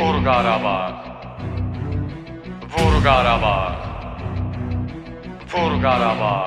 Vur Qarabağ, vur Qarabağ, vur Qarabağ.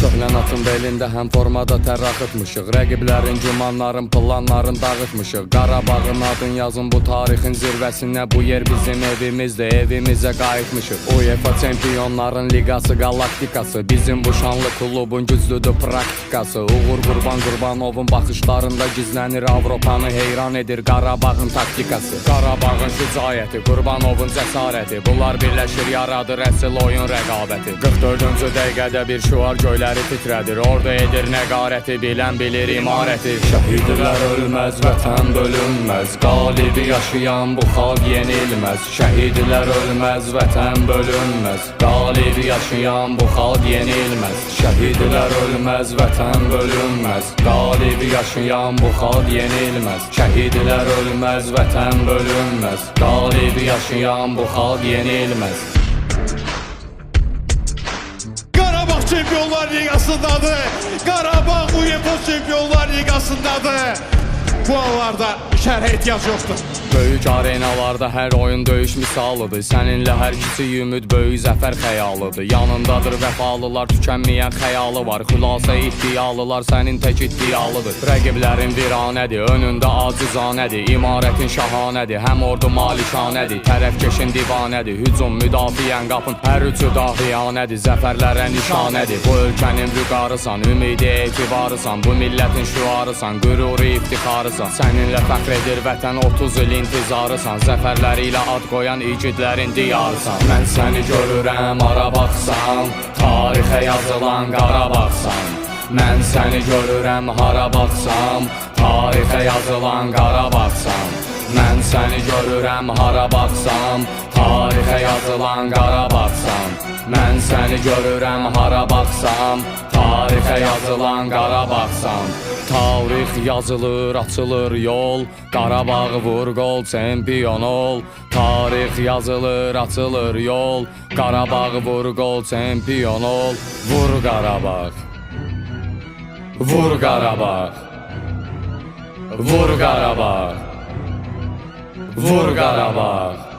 Köhnən atın belində həm formada tər axıtmışıq. Rəqiblərin, gümanların, planların dağıtmışıq. Qarabağın adın yazın bu tarixin zirvəsinə. Bu yer bizim evimizdir, evimizə qayıtmışıq. UEFA Çempionların Liqası, Galaktikası, bizim bu şanlı klubun güclüdür praktikası. Uğur Qurbanovun baxışlarında gizlənir Avropanı heyran edir Qarabağın taktikası. Qarabağın şücaəti, Qurbanovun cəsarəti, bunlar birləşir yaradır əsl oyun rəqabəti. 44-cü dəqiqədə bir şüar göylər titrədir, orada edir nəqarəti, bilən bilir imarəti. Şəhidlər ölməz, vətən bölünməz, qalibi yaşayan bu xalq yenilməz. Şəhidlər ölməz, vətən bölünməz, qalibi yaşayan bu xalq yenilməz. Şəhidlər ölməz, vətən bölünməz, qalibi yaşayan bu xalq yenilməz. Şəhidlər ölməz, vətən bölünməz, qalibi yaşayan bu xalq yenilməz. Çempionlar Ligasındadır. Qarabağ UEFA Çempionlar Ligasındadır. Bu anlarda şərhə ehtiyac yoxdur. Böyük arenalarda hər oyun döyüş misalıdır. Səninlə hər kiçik ümid böyük zəfər xəyalıdır. Yanındadır vəfalılar, tükənməyən xəyalı var. Xülasə iddialılar sənin tək iddialıdır. Rəqiblərin viranədir, önündə acizanədir. İmarətin şahanədir, həm ordu malikanədir. Tərəfkeşin divanədir, hücum müdafiən qapın. Hər üçü dahiyanədir, zəfərlərə nişanədir. Bu ölkənin vüqarısan, ümidi etibarısan. Bu millətin şüarısan, qüruru iftixarısan. Səninlə fəxr edir vətən 30 il intizarısan. Zəfərləri ilə ad qoyan igidlərin diyarısan. Mən səni görürəm Qarabağsan, tarixə yazılan Qarabağsan. Mən səni görürəm hara baxsam, tarixə yazılan Qarabağsan. Mən səni görürəm hara baxsam, tarixə yazılan Qarabağsan. Mən səni görürəm hara baxsam, tarixə yazılan Qarabağsan. Tarix yazılır, açılır yol, Qarabağı vur qol, çempion ol. Tarix yazılır, açılır yol, Qarabağı vur qol, çempion ol. Vur Qarabağ, vur Qarabağ, vur Qarabağ, vur Qarabağ.